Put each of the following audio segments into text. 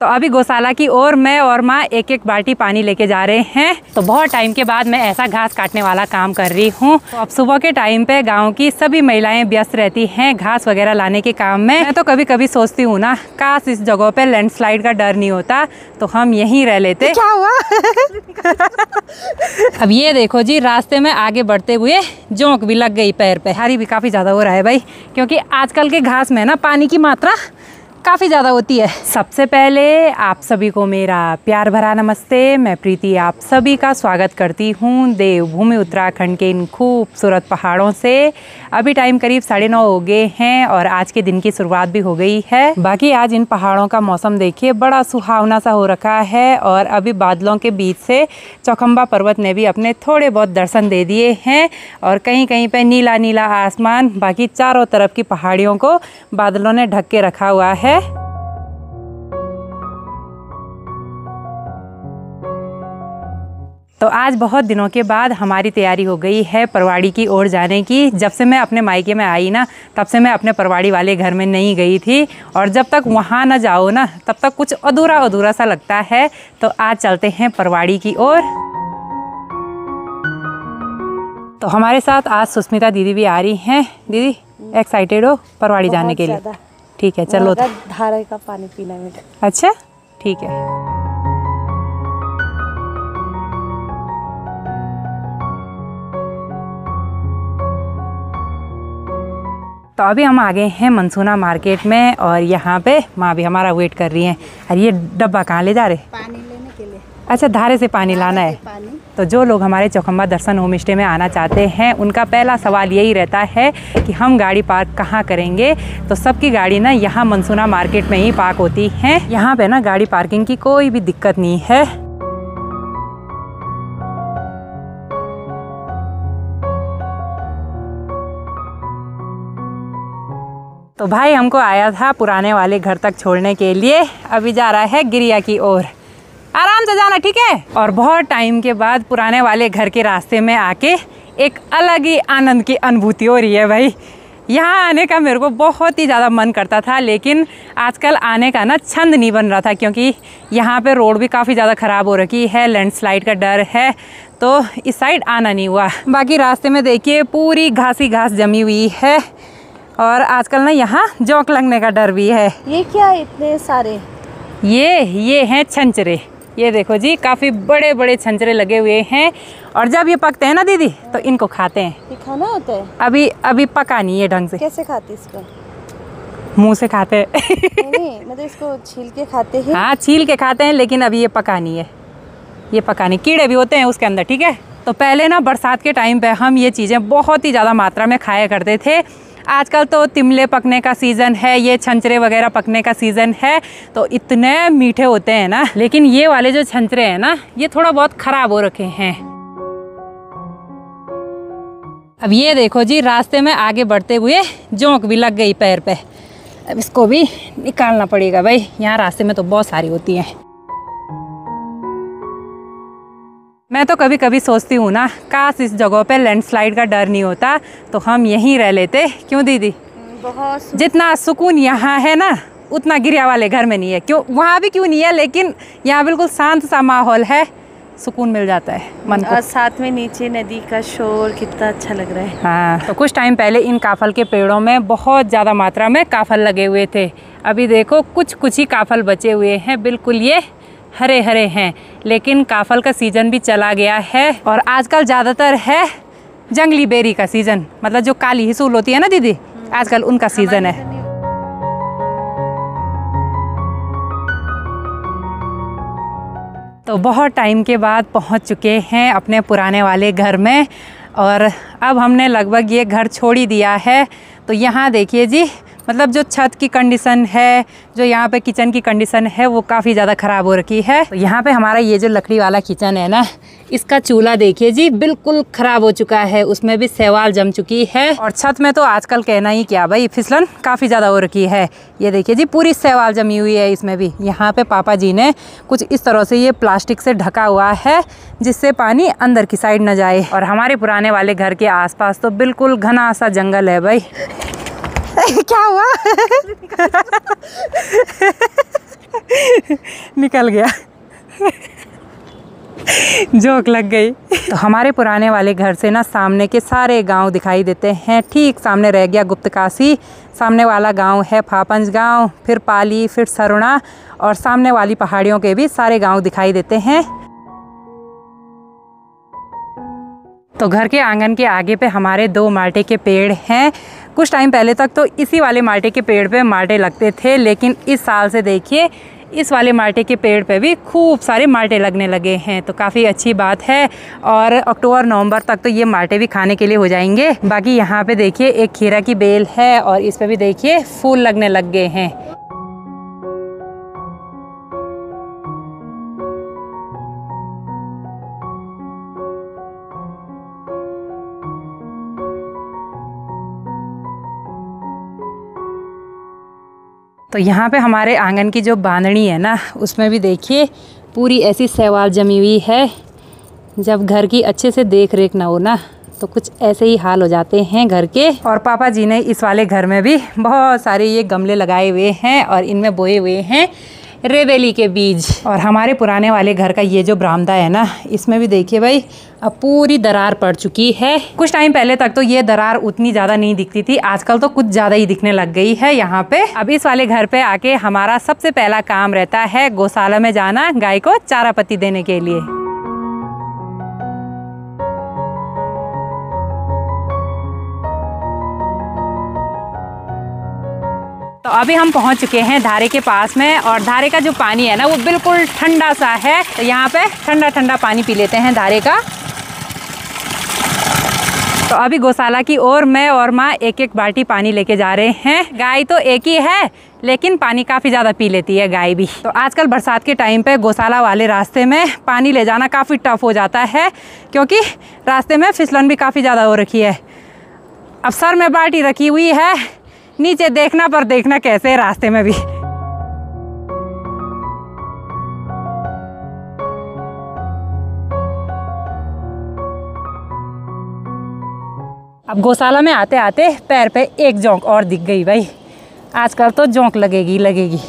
तो अभी गौशाला की ओर मैं और माँ एक एक बाल्टी पानी लेके जा रहे हैं। तो बहुत टाइम के बाद मैं ऐसा घास काटने वाला काम कर रही हूँ। तो अब सुबह के टाइम पे गांव की सभी महिलाएं व्यस्त रहती हैं घास वगैरह लाने के काम में। मैं तो कभी कभी सोचती हूँ ना, काश इस जगह पे लैंडस्लाइड का डर नहीं होता तो हम यहीं रह लेते। क्या हुआ? अब ये देखो जी, रास्ते में आगे बढ़ते हुए जोंक भी लग गई पैर पे। भारी भी काफ़ी ज़्यादा हो रहा है भाई, क्योंकि आजकल के घास में ना पानी की मात्रा काफ़ी ज़्यादा होती है। सबसे पहले आप सभी को मेरा प्यार भरा नमस्ते। मैं प्रीति आप सभी का स्वागत करती हूँ देवभूमि उत्तराखंड के इन खूबसूरत पहाड़ों से। अभी टाइम करीब 9:30 हो गए हैं और आज के दिन की शुरुआत भी हो गई है। बाकी आज इन पहाड़ों का मौसम देखिए, बड़ा सुहावना सा हो रखा है और अभी बादलों के बीच से चौखंबा पर्वत ने भी अपने थोड़े बहुत दर्शन दे दिए हैं और कहीं कहीं पे नीला नीला आसमान, बाकी चारों तरफ की पहाड़ियों को बादलों ने ढक के रखा हुआ है। तो आज बहुत दिनों के बाद हमारी तैयारी हो गई है परवाड़ी की ओर जाने की। जब से मैं अपने मायके में आई ना, तब से मैं अपने परवाड़ी वाले घर में नहीं गई थी और जब तक वहाँ ना जाओ ना, तब तक कुछ अधूरा अधूरा सा लगता है। तो आज चलते हैं परवाड़ी की ओर। तो हमारे साथ आज सुष्मिता दीदी भी आ रही हैं। दीदी एक्साइटेड हो परवाड़ी जाने के लिए? ठीक है, चलो। धारा का पानी पीना है। अच्छा, ठीक है। तो अभी हम आ गए हैं मनसूना मार्केट में और यहाँ पे माँ भी हमारा वेट कर रही हैं। अरे ये डब्बा कहाँ ले जा रहे? पानी लेने के लिए। अच्छा, धारे से पानी लाना है। तो जो लोग हमारे चौखंबा दर्शन होम स्टे में आना चाहते हैं, उनका पहला सवाल यही रहता है कि हम गाड़ी पार्क कहाँ करेंगे। तो सबकी गाड़ी ना यहाँ मनसूना मार्केट में ही पार्क होती है। यहाँ पे ना गाड़ी पार्किंग की कोई भी दिक्कत नहीं है। तो भाई हमको आया था पुराने वाले घर तक छोड़ने के लिए, अभी जा रहा है गिरिया की ओर। आराम से जाना, ठीक है? और बहुत टाइम के बाद पुराने वाले घर के रास्ते में आके एक अलग ही आनंद की अनुभूति हो रही है भाई। यहाँ आने का मेरे को बहुत ही ज़्यादा मन करता था, लेकिन आजकल आने का ना छंद नहीं बन रहा था, क्योंकि यहाँ पे रोड भी काफ़ी ज़्यादा ख़राब हो रखी है, लैंडस्लाइड का डर है, तो इस साइड आना नहीं हुआ। बाकी रास्ते में देखिए पूरी घासी घास जमी हुई है और आजकल ना यहाँ जोंक लगने का डर भी है। ये क्या है इतने सारे? ये हैं छंचरे। ये देखो जी, काफ़ी बड़े बड़े छंचरे लगे हुए हैं और जब ये पकते हैं ना दीदी, तो इनको खाते हैं। ये खाना होता है? अभी पका नहीं है ढंग से। कैसे खाते इसको? मुंह से खाते हैं। नहीं, मतलब इसको छील के खाते हैं। हाँ, छील के खाते हैं, लेकिन अभी ये पका नहीं है। ये पका नहीं, कीड़े भी होते हैं उसके अंदर, ठीक है? तो पहले ना बरसात के टाइम पे हम ये चीज़ें बहुत ही ज़्यादा मात्रा में खाया करते थे। आजकल तो तिमले पकने का सीज़न है, ये छंचरे वगैरह पकने का सीज़न है, तो इतने मीठे होते हैं ना। लेकिन ये वाले जो छंचरे हैं ना, ये थोड़ा बहुत ख़राब हो रखे हैं। अब ये देखो जी, रास्ते में आगे बढ़ते हुए जोंक भी लग गई पैर पे। अब इसको भी निकालना पड़ेगा भाई, यहाँ रास्ते में तो बहुत सारी होती हैं। मैं तो कभी कभी सोचती हूँ ना, काश इस जगह पे लैंडस्लाइड का डर नहीं होता तो हम यहीं रह लेते। क्यों दीदी? बहुत जितना सुकून यहाँ है ना, उतना गिरिया वाले घर में नहीं है। क्यों? वहाँ भी क्यों नहीं है, लेकिन यहाँ बिल्कुल शांत सा माहौल है, सुकून मिल जाता है मन को। और साथ में नीचे नदी का शोर कितना अच्छा लग रहा है। हाँ, तो कुछ टाइम पहले इन काफल के पेड़ों में बहुत ज़्यादा मात्रा में काफल लगे हुए थे। अभी देखो कुछ ही काफल बचे हुए हैं, बिल्कुल ये हरे हरे हैं। लेकिन काफल का सीज़न भी चला गया है और आजकल ज़्यादातर है जंगली बेरी का सीज़न, मतलब जो काली हिसूल होती है ना दीदी, आजकल उनका सीज़न है। तो बहुत टाइम के बाद पहुंच चुके हैं अपने पुराने वाले घर में और अब हमने लगभग ये घर छोड़ ही दिया है। तो यहाँ देखिए जी, मतलब जो छत की कंडीशन है, जो यहाँ पे किचन की कंडीशन है, वो काफ़ी ज़्यादा ख़राब हो रखी है। तो यहाँ पे हमारा ये जो लकड़ी वाला किचन है ना, इसका चूल्हा देखिए जी, बिल्कुल ख़राब हो चुका है, उसमें भी शैवाल जम चुकी है। और छत में तो आजकल कहना ही क्या भाई, फिसलन काफ़ी ज़्यादा हो रखी है। ये देखिए जी, पूरी शैवाल जमी हुई है इसमें भी। यहाँ पे पापा जी ने कुछ इस तरह से ये प्लास्टिक से ढका हुआ है, जिससे पानी अंदर की साइड न जाए। और हमारे पुराने वाले घर के आसपास तो बिल्कुल घना सा जंगल है भाई। क्या हुआ? निकल गया। जोक लग गई। तो हमारे पुराने वाले घर से ना सामने के सारे गांव दिखाई देते हैं। ठीक सामने रह गया गुप्तकाशी, सामने वाला गांव है फापंज गांव, फिर पाली, फिर सरुणा और सामने वाली पहाड़ियों के भी सारे गांव दिखाई देते हैं। तो घर के आंगन के आगे पे हमारे 2 माल्टे के पेड़ हैं। कुछ टाइम पहले तक तो इसी वाले माल्टे के पेड़ पे माल्टे लगते थे, लेकिन इस साल से देखिए इस वाले माल्टे के पेड़ पे भी खूब सारे माल्टे लगने लगे हैं। तो काफ़ी अच्छी बात है और अक्टूबर नवंबर तक तो ये माल्टे भी खाने के लिए हो जाएंगे। बाकी यहाँ पे देखिए एक खीरा की बेल है और इस पे भी देखिए फूल लगने लग गए हैं। तो यहाँ पे हमारे आंगन की जो बांधनी है ना, उसमें भी देखिए पूरी ऐसी शैवाल जमी हुई है। जब घर की अच्छे से देख रेख ना हो ना तो कुछ ऐसे ही हाल हो जाते हैं घर के। और पापा जी ने इस वाले घर में भी बहुत सारे ये गमले लगाए हुए हैं और इनमें बोए हुए हैं रेबेली के बीज। और हमारे पुराने वाले घर का ये जो बरामदा है ना, इसमें भी देखिए भाई अब पूरी दरार पड़ चुकी है। कुछ टाइम पहले तक तो ये दरार उतनी ज़्यादा नहीं दिखती थी, आजकल तो कुछ ज़्यादा ही दिखने लग गई है यहाँ पे। अब इस वाले घर पे आके हमारा सबसे पहला काम रहता है गौशाला में जाना, गाय को चारा पत्ती देने के लिए। तो अभी हम पहुंच चुके हैं धारे के पास में और धारे का जो पानी है ना वो बिल्कुल ठंडा सा है। तो यहाँ पे ठंडा ठंडा पानी पी लेते हैं धारे का। तो अभी गौशाला की ओर मैं और माँ एक एक बाल्टी पानी लेके जा रहे हैं। गाय तो एक ही है लेकिन पानी काफ़ी ज़्यादा पी लेती है गाय भी। तो आजकल बरसात के टाइम पे गौशाला वाले रास्ते में पानी ले जाना काफ़ी टफ हो जाता है, क्योंकि रास्ते में फिसलन भी काफ़ी ज़्यादा हो रखी है। अब सर में बाल्टी रखी हुई है, नीचे देखना पर देखना कैसे है रास्ते में भी। अब गौशाला में आते आते पैर पे एक जोंक और दिख गई भाई। आजकल तो जोंक लगेगी लगेगी।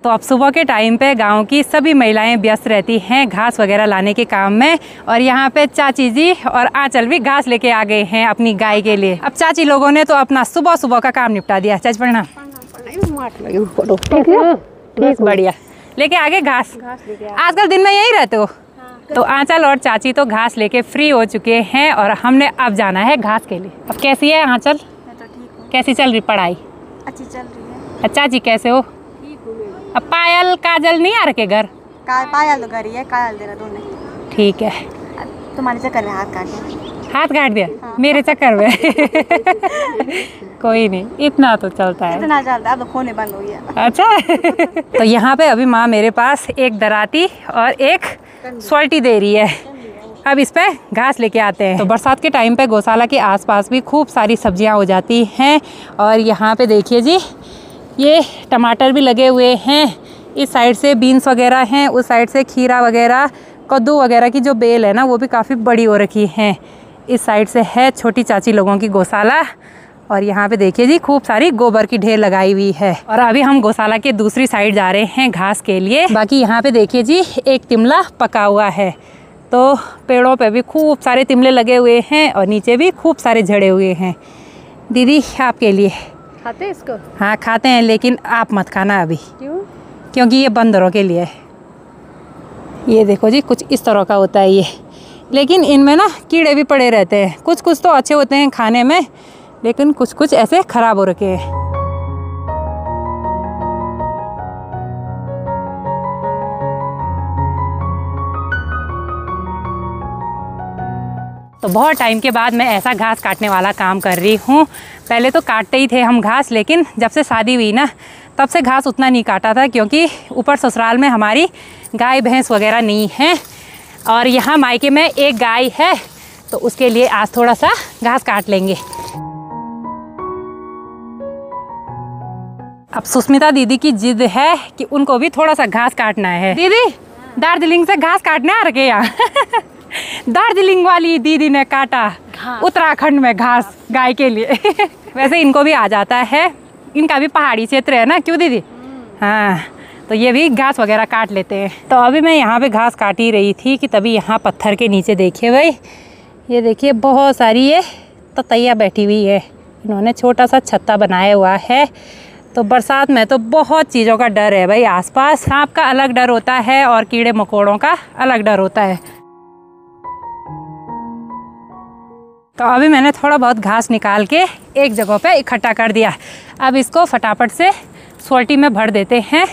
तो अब सुबह के टाइम पे गांव की सभी महिलाएं व्यस्त रहती हैं घास वगैरह लाने के काम में। और यहाँ पे चाची जी और आंचल भी घास लेके आ गए हैं अपनी गाय के लिए। अब चाची लोगों ने तो अपना सुबह सुबह का काम निपटा दिया। चाची प्रणाम। ठीक, बढ़िया। लेके आगे घास आजकल दिन में यही रहते हो? तो आंचल और चाची तो घास लेके फ्री हो चुके हैं और हमने अब जाना है घास के लिए। अब कैसी है आंचल? मैं तो ठीक हूँ। कैसी चल रही पढ़ाई? अच्छी चल रही है। चाची कैसे हो? अब पायल काजल नहीं आ रखे घर? पायल तो घर ही है, काजल देना दोनों। ठीक है। तुम्हारे चक्कर में हाथ काट दिया। हाथ काट दिया? हाँ। मेरे चक्कर में? कोई नहीं, इतना तो चलता है। इतना चलता है, अब तो खोने बंद हो गया। अच्छा। तो यहाँ पे अभी माँ मेरे पास एक दराती और एक स्वाल्टी दे रही है। अब इस पे घास लेके आते हैं। तो बरसात के टाइम पे गौशाला के आसपास भी खूब सारी सब्जियाँ हो जाती हैं। और यहाँ पे देखिए जी, ये टमाटर भी लगे हुए हैं। इस साइड से बीन्स वगैरह हैं, उस साइड से खीरा वगैरह, कद्दू वगैरह की जो बेल है ना वो भी काफ़ी बड़ी हो रखी हैं। इस साइड से है छोटी चाची लोगों की गौशाला। और यहाँ पे देखिए जी खूब सारी गोबर की ढेर लगाई हुई है। और अभी हम गौशाला के दूसरी साइड जा रहे हैं घास के लिए। बाकी यहाँ पे देखिए जी एक तिमला पका हुआ है। तो पेड़ों पे भी खूब सारे तिमले लगे हुए हैं और नीचे भी खूब सारे झड़े हुए हैं। दीदी आपके लिए। खाते इसको? हाँ खाते हैं, लेकिन आप मत खाना अभी। क्यों? क्योंकि ये बंदरों के लिए है। ये देखो जी कुछ इस तरह का होता है ये, लेकिन इनमें ना कीड़े भी पड़े रहते हैं। कुछ कुछ तो अच्छे होते हैं खाने में, लेकिन कुछ कुछ ऐसे खराब हो रखे हैं। तो बहुत टाइम के बाद मैं ऐसा घास काटने वाला काम कर रही हूँ। पहले तो काटते ही थे हम घास, लेकिन जब से शादी हुई ना तब से घास उतना नहीं काटा था, क्योंकि ऊपर ससुराल में हमारी गाय भैंस वगैरह नहीं है और यहाँ मायके में एक गाय है, तो उसके लिए आज थोड़ा सा घास काट लेंगे। अब सुष्मिता दीदी की जिद है कि उनको भी थोड़ा सा घास काटना है। दीदी दार्जिलिंग से घास काटने आ रखे यहाँ। दार्जिलिंग वाली दीदी ने काटा उत्तराखंड में घास गाय के लिए। वैसे इनको भी आ जाता है, इनका भी पहाड़ी क्षेत्र है ना, क्यों दीदी? हाँ, तो ये भी घास वगैरह काट लेते हैं। तो अभी मैं यहाँ पे घास काट ही रही थी कि तभी यहाँ पत्थर के नीचे देखिए भाई, ये देखिए बहुत सारी ये ततैया बैठी हुई है। इन्होंने छोटा सा छत्ता बनाया हुआ है। तो बरसात में तो बहुत चीज़ों का डर है भाई आसपास। सांप का अलग डर होता है और कीड़े मकोड़ों का अलग डर होता है। तो अभी मैंने थोड़ा बहुत घास निकाल के एक जगह पे इकट्ठा कर दिया। अब इसको फटाफट से सोल्टी में भर देते हैं।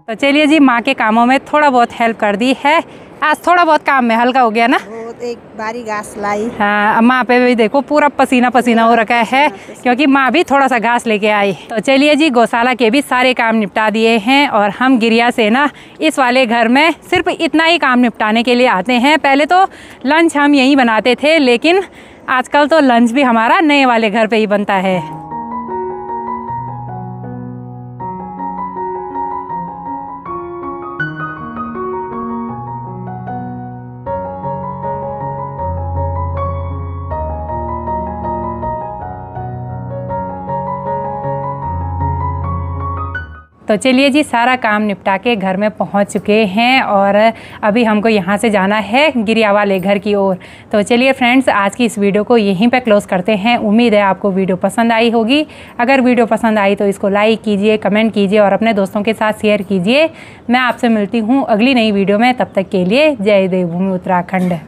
तो चलिए जी, माँ के कामों में थोड़ा बहुत हेल्प कर दी है। आज थोड़ा बहुत काम में हल्का हो गया ना। एक बारी घास लाई। हाँ, माँ पे भी देखो पूरा पसीना पसीना हो रखा है क्योंकि माँ भी थोड़ा सा घास लेके आई। तो चलिए जी, गौशाला के भी सारे काम निपटा दिए हैं और हम गिरिया से ना इस वाले घर में सिर्फ इतना ही काम निपटाने के लिए आते हैं। पहले तो लंच हम यहीं बनाते थे, लेकिन आजकल तो लंच भी हमारा नए वाले घर पे ही बनता है। तो चलिए जी, सारा काम निपटा के घर में पहुंच चुके हैं और अभी हमको यहाँ से जाना है गिरिया वाले घर की ओर। तो चलिए फ्रेंड्स, आज की इस वीडियो को यहीं पे क्लोज़ करते हैं। उम्मीद है आपको वीडियो पसंद आई होगी। अगर वीडियो पसंद आई तो इसको लाइक कीजिए, कमेंट कीजिए और अपने दोस्तों के साथ शेयर कीजिए। मैं आपसे मिलती हूँ अगली नई वीडियो में। तब तक के लिए जय देवभूमि उत्तराखंड।